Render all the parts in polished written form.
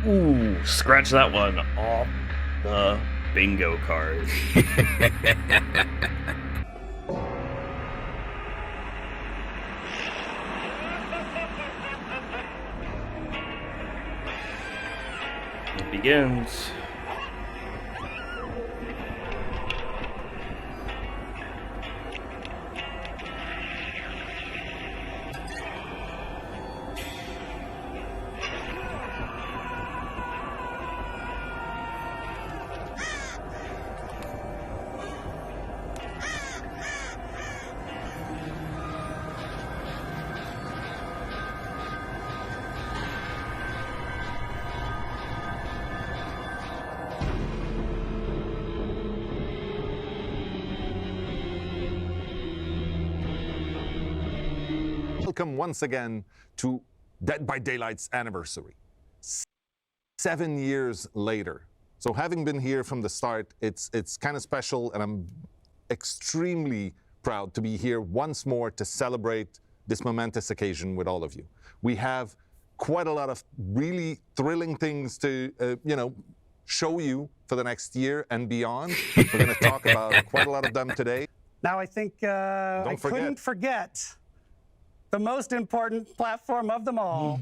Ooh, scratch that one off the bingo card. It begins. Welcome once again to Dead by Daylight's anniversary. 7 years later. So having been here from the start, it's kind of special, and I'm extremely proud to be here once more to celebrate this momentous occasion with all of you. We have quite a lot of really thrilling things to, show you for the next year and beyond. We're going to talk about quite a lot of them today. Now I think I couldn't forget the most important platform of them all.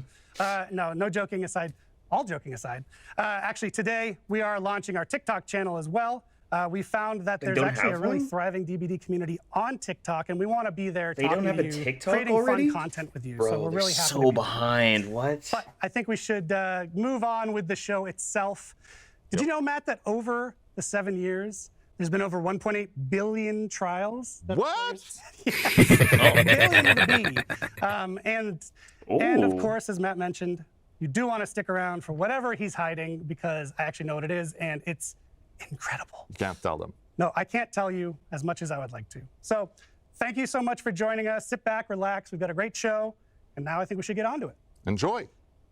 No joking aside, all joking aside. Actually, today we are launching our TikTok channel as well. We found that there's actually a really thriving DBD community on TikTok, and we want to be there talking to you, creating fun content with you. Bro, so we're really happy so behind. What? But I think we should move on with the show itself. Did you know, Matt, that over the 7 years, there's been over 1.8 billion trials? What? Billion with a B. And of course, as Matt mentioned, you do want to stick around for whatever he's hiding, because I actually know what it is, and it's incredible. You can't tell them. No, I can't tell you as much as I would like to. So thank you so much for joining us. Sit back, relax. We've got a great show, and now I think we should get on to it. Enjoy.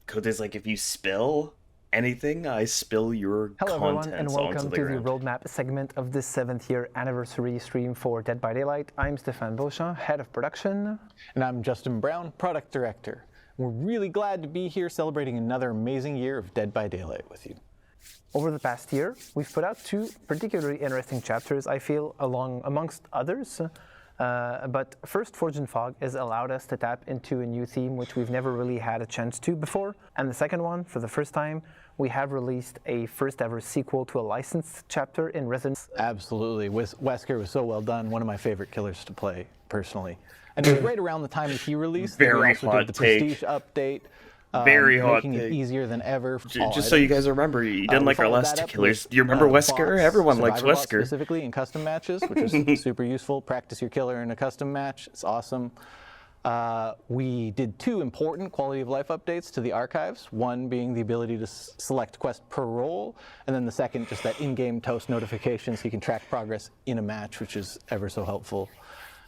Code is like, if you spill anything, I spill your Hello everyone, and welcome onto to the roadmap segment of this 7th year anniversary stream for Dead by Daylight. I'm Stéphane Beauchamp, head of production. And I'm Justin Brown, product director. We're really glad to be here celebrating another amazing year of Dead by Daylight with you. Over the past year, we've put out 2 particularly interesting chapters, I feel, amongst others. But first, Forge and Fog has allowed us to tap into a new theme which we've never really had a chance to before. And the second one, for the first time, we have released a first ever sequel to a licensed chapter in Resident. Absolutely. Wesker was so well done. One of my favorite killers to play, personally. And it was right around the time that he released. Very we also hot did the take. Prestige update. Very hot making it easier than ever. Just so you guys remember, you didn't like our followed last that two up killers. with, Do you remember bots, Wesker? Everyone likes Survivor bots Wesker. specifically in custom matches, which is super useful. Practice your killer in a custom match. It's awesome. We did 2 important quality of life updates to the archives, one being the ability to select quest per role, and then the second, just that in-game toast notification so you can track progress in a match, which is ever so helpful.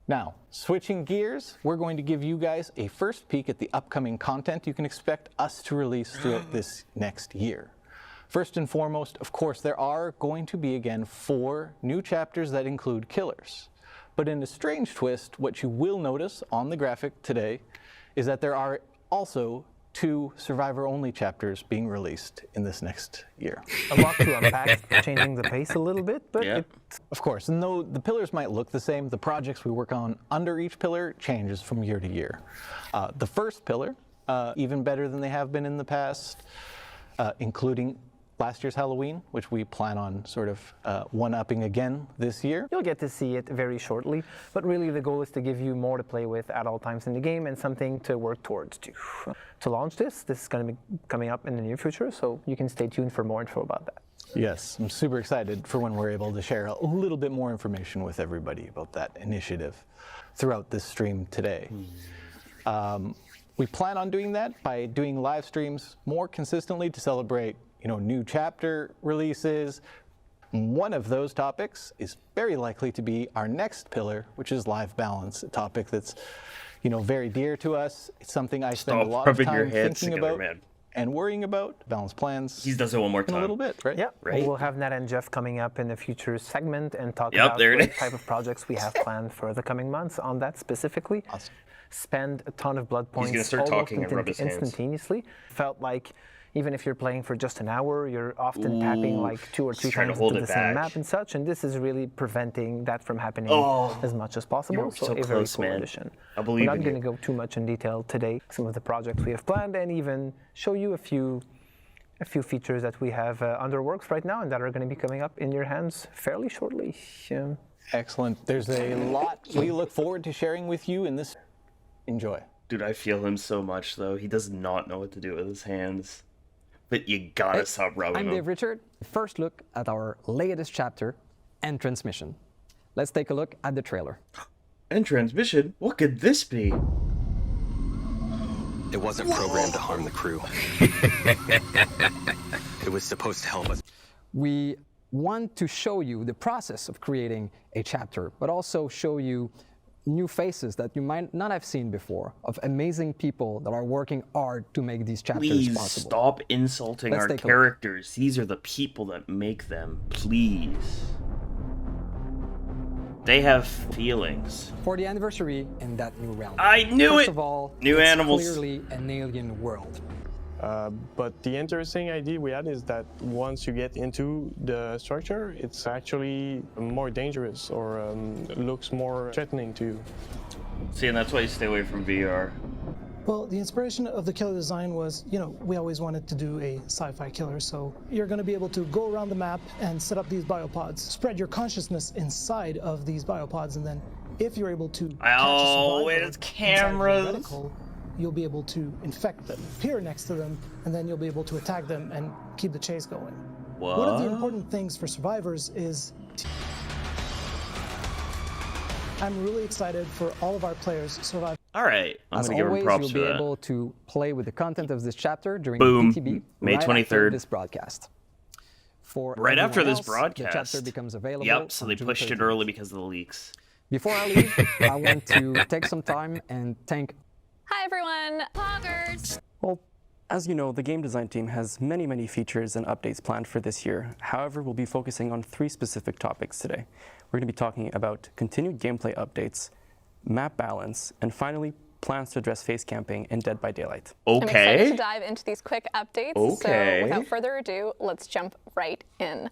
Now, switching gears, we're going to give you guys a first peek at the upcoming content you can expect us to release throughout this next year. First and foremost, of course, there are going to be, again, 4 new chapters that include killers. But in a strange twist, what you will notice on the graphic today is that there are also 2 survivor-only chapters being released in this next year. A lot to unpack, changing the pace a little bit, but Of course, and though the pillars might look the same, the projects we work on under each pillar changes from year to year. The first pillar, even better than they have been in the past, including last year's Halloween, which we plan on sort of one-upping again this year. You'll get to see it very shortly, but really the goal is to give you more to play with at all times in the game and something to work towards too. To launch this is going to be coming up in the near future, so you can stay tuned for more info about that. Yes, I'm super excited for when we're able to share a little bit more information with everybody about that initiative throughout this stream today. We plan on doing that by doing live streams more consistently to celebrate, new chapter releases. One of those topics is very likely to be our next pillar, which is live balance, a topic that's, very dear to us. It's something I spend a lot of time thinking about and worrying about. Balance plans. He does it one more time. In a little bit, right? Yeah, Right. We'll have Nat and Jeff coming up in a future segment and talk Yep, about there it what is. type of projects we have planned for the coming months on that specifically. Awesome. Spend a ton of blood points gonna start almost talking and rub his hands. instantaneously. Felt like even if you're playing for just an hour, you're often tapping like 2 or 3 trying to times hold into it the same back. map and such, and this is really preventing that from happening as much as possible. You're so a very close, cool man. addition. I believe We're in not going you. to go too much in detail today, some of the projects we have planned, and even show you a few features that we have under works right now and that are going to be coming up in your hands fairly shortly. Excellent. There's a lot we look forward to sharing with you in this. Enjoy. Dude, I feel him so much, though. He does not know what to do with his hands. But you gotta stop rubbing I'm him. Dave Richard. First look at our latest chapter and transmission. Let's take a look at the trailer. And transmission? What could this be? It wasn't programmed to harm the crew. It was supposed to help us. We want to show you the process of creating a chapter, but also show you new faces that you might not have seen before, of amazing people that are working hard to make these chapters Please possible. stop insulting Let's our take a look. characters. These are the people that make them. Please. They have feelings. For the anniversary in that new realm. I knew First it! of all, New it's animals. clearly an alien world. But the interesting idea we had is that once you get into the structure, it's actually more dangerous or looks more threatening to you. See, and that's why you stay away from VR. Well, the inspiration of the killer design was, we always wanted to do a sci-fi killer, so you're going to be able to go around the map and set up these biopods, spread your consciousness inside of these biopods, and then if you're able to catch a Oh, survivor wait, it's inside the cameras. reticle, you'll be able to infect them, appear next to them, and then you'll be able to attack them and keep the chase going. What? One of the important things for survivors is I'm really excited for all of our players to survive. All right, I'm As gonna give him always, props you'll for be that. able to play with the content of this chapter during Boom. PTB May right after 23rd. this broadcast. For Right after everyone this else, broadcast. the chapter becomes available. Yep, so on they June pushed it 13th. early because of the leaks. Before I leave, I want to take some time and thank. Hi everyone, Poggers! Well, as you know, the game design team has many features and updates planned for this year. However, we'll be focusing on 3 specific topics today. We're going to be talking about continued gameplay updates, map balance, and finally, plans to address face camping in Dead by Daylight. I'm excited Okay. to dive into these quick updates, Okay. so without further ado, let's jump right in.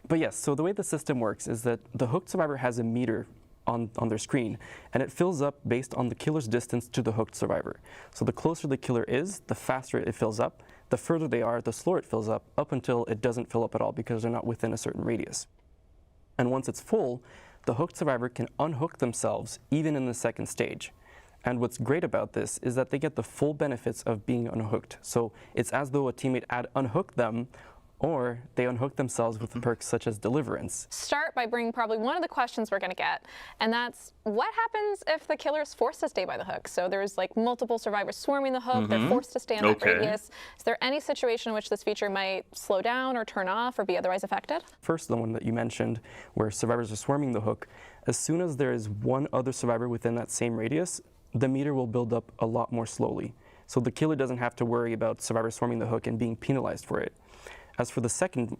But yes, so the way the system works is that the hooked survivor has a meter on their screen, and it fills up based on the killer's distance to the hooked survivor. So the closer the killer is, the faster it fills up. The further they are, the slower it fills up until it doesn't fill up at all because they're not within a certain radius. And once it's full, the hooked survivor can unhook themselves even in the second stage. And what's great about this is that they get the full benefits of being unhooked. So it's as though a teammate had unhooked them, or they unhook themselves with perks such as Deliverance. Start by bringing probably one of the questions we're going to get, and that's what happens if the killer is forced to stay by the hook? So there's like multiple survivors swarming the hook, they're forced to stay in that Okay. radius. Is there any situation in which this feature might slow down or turn off or be otherwise affected? First, the one that you mentioned, where survivors are swarming the hook, as soon as there is one other survivor within that same radius, the meter will build up a lot more slowly. So the killer doesn't have to worry about survivors swarming the hook and being penalized for it. As for the second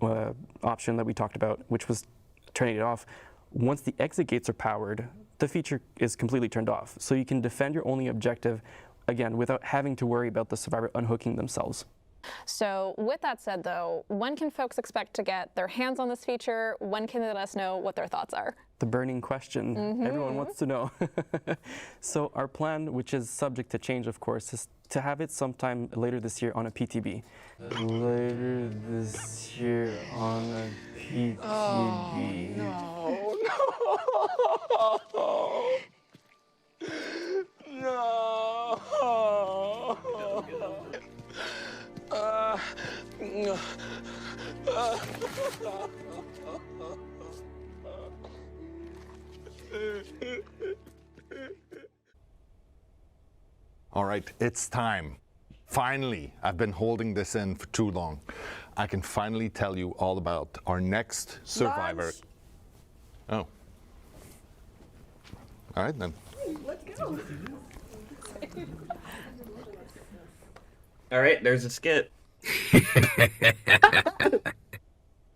option that we talked about, which was turning it off, once the exit gates are powered, the feature is completely turned off. So you can defend your only objective, again, without having to worry about the survivor unhooking themselves. So with that said though, when can folks expect to get their hands on this feature? When can they let us know what their thoughts are? The burning question everyone wants to know. So our plan, which is subject to change, of course, is to have it sometime later this year on a PTB. Later this year on a PTB. All right, it's time. Finally, I've been holding this in for too long. I can finally tell you all about our next survivor. Oh. All right then. All right, there's a skit.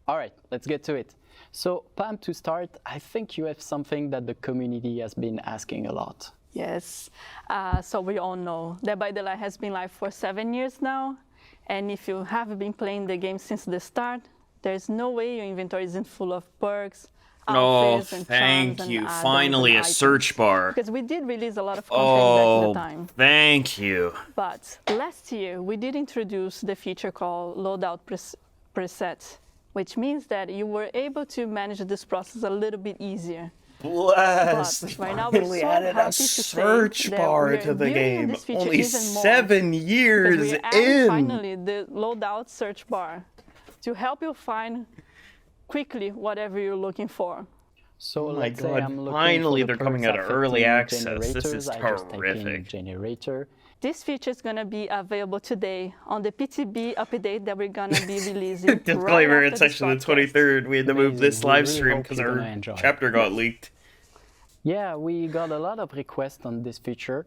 All right, let's get to it. So, Pam, to start, I think you have something that the community has been asking a lot. Yes, so we all know Dead by Daylight has been live for 7 years now, And if you have been playing the game since the start, there's no way your inventory isn't full of perks, Oh, outfits, and thank charms, you. and add-ons Finally, and a items. search bar. Because we did release a lot of content back in the time. Thank you. But last year, we did introduce the feature called Loadout Preset, which means that you were able to manage this process a little bit easier. Bless. But They right now, we're finally so added happy a to say search that bar we're to the building game. this feature Only even more, 7 because years we're adding in. finally the loadout search bar to help you find quickly whatever you're looking for. So Oh my let's say God, I'm looking finally for the they're coming perks out of early affecting access. This generators. is I just type in horrific. generator. This feature is going to be available today on the PTB update that we're going to be releasing. Disclaimer, right it's after actually this the 23rd. We had to move Amazing. this We live really stream hope because you're our gonna enjoy. chapter got leaked. Yeah, we got a lot of requests on this feature.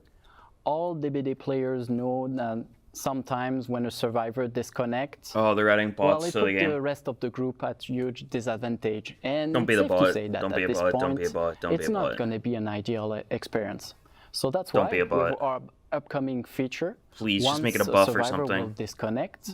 All DBD players know that sometimes when a survivor disconnects, Oh, they're adding bots well, it to put the game. the rest of the group at huge disadvantage. And Don't be it's the safe to bot. say that Don't at be a this bot. point, Don't be a bot. Don't be it's a not bot. going to be an ideal experience. So that's Don't why be a bot. with our upcoming feature, Please, just make it a once buff or survivor something. will disconnect,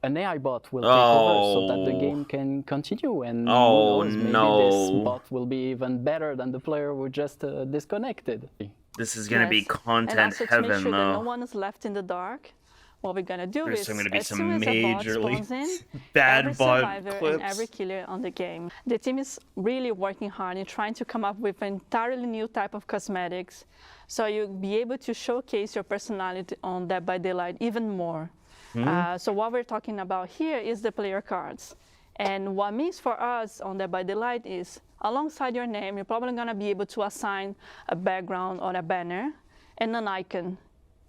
an AI bot will take over so that the Oh. game can continue. And Oh, who knows, maybe no. this bot will be even better than the player who just disconnected. This is going to be Yes. And content also to make heaven, sure that no though. one is left in the dark, what we're gonna do There's is, going to be as some soon as a bot majorly spawns in, bad every bot survivor clips. and every killer on the game, the team is really working hard in trying to come up with an entirely new type of cosmetics, so you'll be able to showcase your personality on Dead by Daylight even more. So what we're talking about here is the player cards. And what means for us on Dead by Daylight is, alongside your name, you're probably gonna be able to assign a background or a banner and an icon.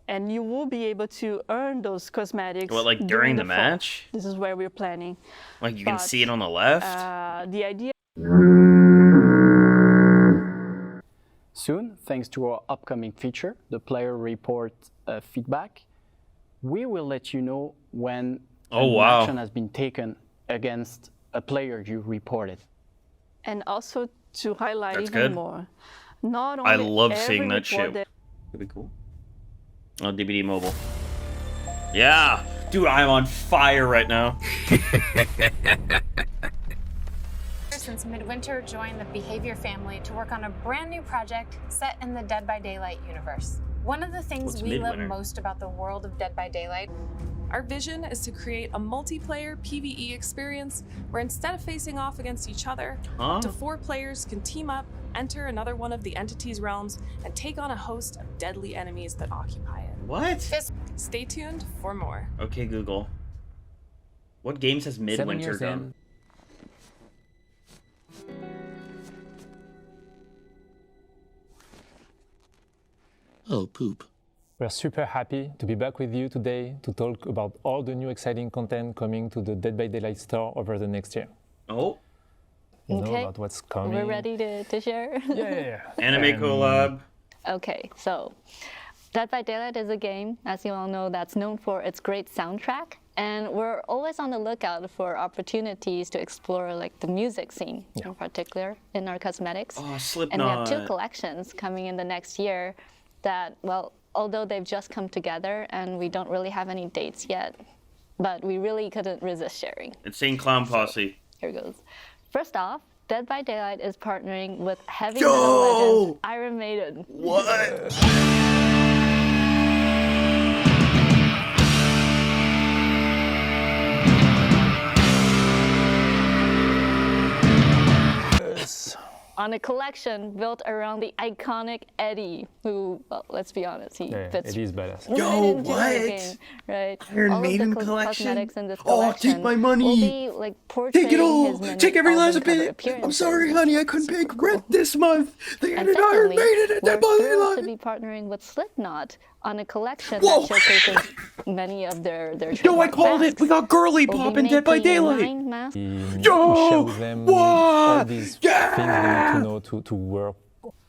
And you will be able to earn those cosmetics. What, like during the fall. match? This is where we're planning. Like you can But, see it on the left? The idea. Soon, thanks to our upcoming feature, the player report feedback, we will let you know when Oh, wow. action has been taken against a player you reported. And also to highlight That's even good. more. Not only I love every seeing that report shit. that That'd be cool. Oh, DBD Mobile. Yeah! Dude, I'm on fire right now. Since Midwinter joined the Behavior family to work on a brand new project set in the Dead by Daylight universe. One of the things What's we love Midwinter? most about the world of Dead by Daylight. Our vision is to create a multiplayer PvE experience where instead of facing off against each other, Huh? up to 4 players can team up, enter another one of the entity's realms, and take on a host of deadly enemies that occupy it. What? Stay tuned for more. Okay, Google. What games has Midwinter years done? Oh, poop. We're super happy to be back with you today to talk about all the new exciting content coming to the Dead by Daylight store over the next year. Oh. You know Okay. about what's coming. We're ready to share? Yeah. Anime collab. Okay, so Dead by Daylight is a game, as you all know, that's known for its great soundtrack. And we're always on the lookout for opportunities to explore like the music scene in particular in our cosmetics. Oh, Slipknot. And we have 2 collections coming in the next year that, well, although they've just come together and we don't really have any dates yet, but we really couldn't resist sharing. Insane Clown Posse. Here goes. First off, Dead by Daylight is partnering with heavy Yo! metal legends Iron Maiden. What? On a collection built around the iconic Eddie, who, well, let's be honest, he Yeah, fits it is badass. right Yo, into what? the game, right? Iron all Maiden of the collection? cosmetics in this Oh, collection take my money. will be like portraying Take it all! his many Take every last album cover bit! I'm appearances. sorry, honey, I couldn't pay rent this month! They And added Iron secondly, Maiden at we're Dead by thrilled to Daylight! be partnering with Slipknot on a collection Whoa! that showcases many of their Yo, I trademark called it! We got Girly We'll be Pop in Dead by making Daylight! 9 masks. We Yo! share with them What? all these Yeah! things we need to know to work.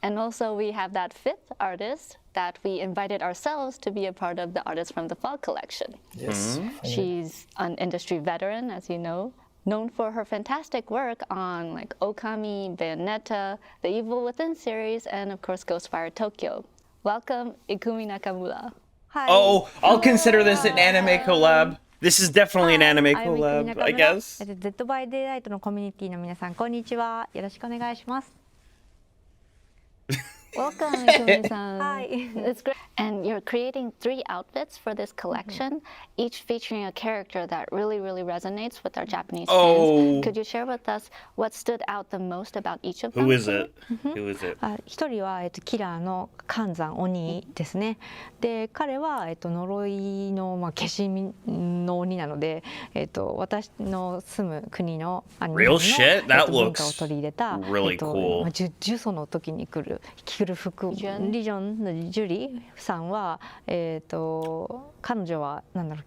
And also we have that 5th artist that we invited ourselves to be a part of the Artists from the Fog collection. Yes. She's an industry veteran, as you know, known for her fantastic work on like Okami, Bayonetta, the Evil Within series, and of course Ghostfire Tokyo. Welcome, Ikumi Nakamura. Oh, I'll consider this an anime collab. This is definitely an anime I'm collab, Miki I Nakamura. guess. Dead by Daylight のコミュニティの皆さん、こんにちは。よろしくお願いします。 Welcome, Ikumi-san. Hi. It's great. And you're creating 3 outfits for this collection, each featuring a character that really, really resonates with our Japanese fans. Could you share with us what stood out the most about each of them? Who is it? Who is it? 一人はキラーの寒山鬼ですね。で、彼は呪いの化身の鬼なので、私の住む国のアニメの Real shit? That 文化を looks 取り入れた really cool. 呪詛の時に着る服。リジョンのジュリさんは彼女は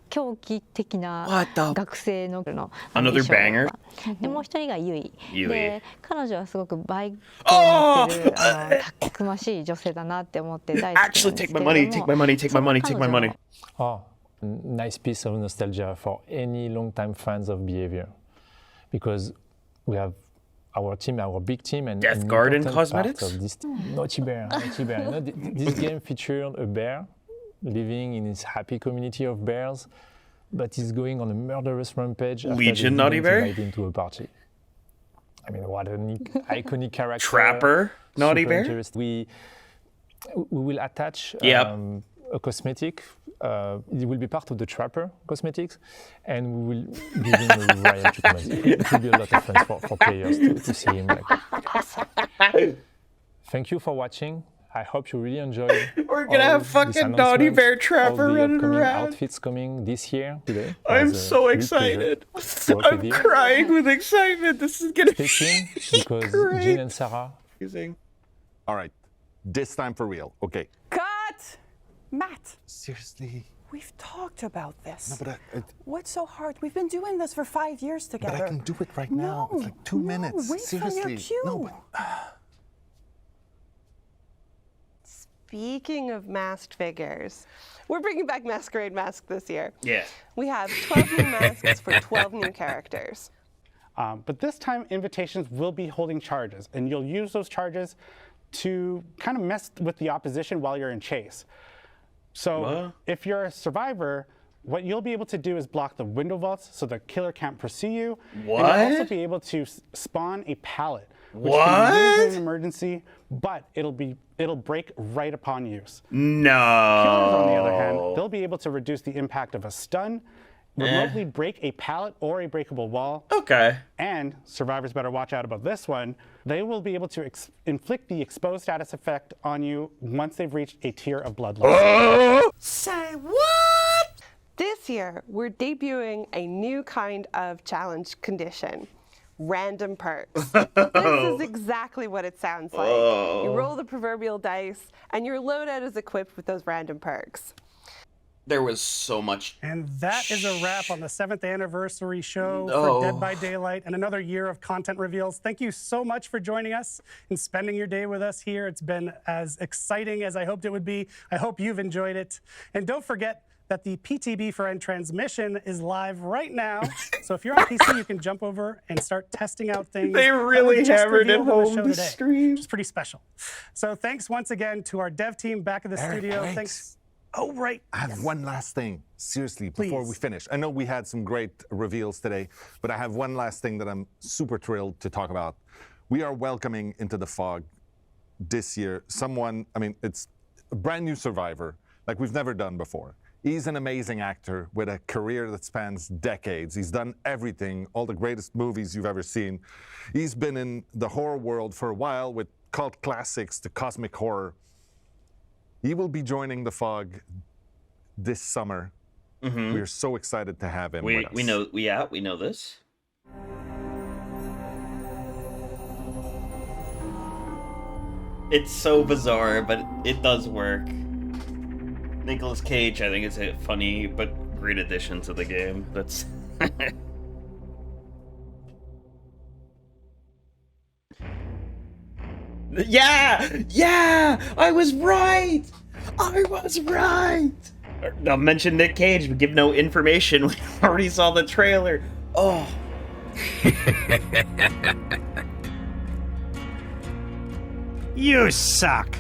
狂気的な学生の Another banger? でもう一人がユイ Yui. で彼女はすごくバイクを持ってるたくましい女性だなって思って大好きなんですけれども Actually, take my money, take my money, take my money, take my money. Oh, nice piece of nostalgia for any long-time fans of Behavior, because we have our team, our big team, and Death an Garden important part Cosmetics? of this Naughty Bear. Naughty Bear. You know, this game featured a bear living in his happy community of bears, but he's going on a murderous rampage after Legion they Naughty Bear? invite him to a party. I mean, what an iconic character. Trapper Naughty Super Bear? interesting. We will attach a cosmetic. It will be part of the Trapper cosmetics, and we will give him a variety of cosmetics. It will be a lot of fun for players to see him. Thank you for watching. I hope you really enjoyed. We're gonna have fucking Naughty Bear Trapper running around. Outfits coming this year today. I'm so excited. I'm crying with excitement. This is gonna be Stay tuned because Jin and Sarah. All right, this time for real. Okay. Cut! Matt. Seriously? We've talked about this. No, but What's so hard? We've been doing this for 5 years together. But I can do it right now. It's like 2 minutes. Wait Seriously. for your cue. No, but Speaking of masked figures, we're bringing back Masquerade Mask this year. Yeah. We have 12 new masks for 12 new characters. But this time, invitations will be holding charges, and you'll use those charges to kind of mess with the opposition while you're in chase. So if you're a survivor, what you'll be able to do is block the window vaults so the killer can't pursue you. What? And you'll also be able to spawn a pallet, which can be used in an emergency, but it'll break right upon use. No. Killers, on the other hand, they'll be able to reduce the impact of a stun, remotely break a pallet or a breakable wall. Okay. And survivors better watch out about this one. They will be able to inflict the exposed status effect on you once they've reached a tier of blood loss. Say what? This year, we're debuting a new kind of challenge condition. Random perks. This is exactly what it sounds like. You roll the proverbial dice, and your loadout is equipped with those random perks. There was so much. And that is a wrap on the 7th anniversary show No. for Dead by Daylight and another year of content reveals. Thank you so much for joining us and spending your day with us here. It's been as exciting as I hoped it would be. I hope you've enjoyed it. And don't forget that the PTB for End transmission is live right now. So if you're on PC, you can jump over and start testing out things. They really that were just hammered it revealed in the home show this today, stream. which is pretty special. So thanks once again to our dev team back at the studio. wait. Thanks. Oh, right. I have one last thing, seriously, before we Please. finish. I know we had some great reveals today, but I have one last thing that I'm super thrilled to talk about. We are welcoming into the fog this year someone, I mean, it's a brand new survivor, like we've never done before. He's an amazing actor with a career that spans decades. He's done everything, all the greatest movies you've ever seen. He's been in the horror world for a while with cult classics to cosmic horror. He will be joining the fog this summer. We're so excited to have him with us. We know this. It's so bizarre, but it does work. Nicolas Cage, I think, is a funny but great addition to the game. That's Yeah! I was right! I'll mention Nick Cage, but give no information. We already saw the trailer. Oh. You suck.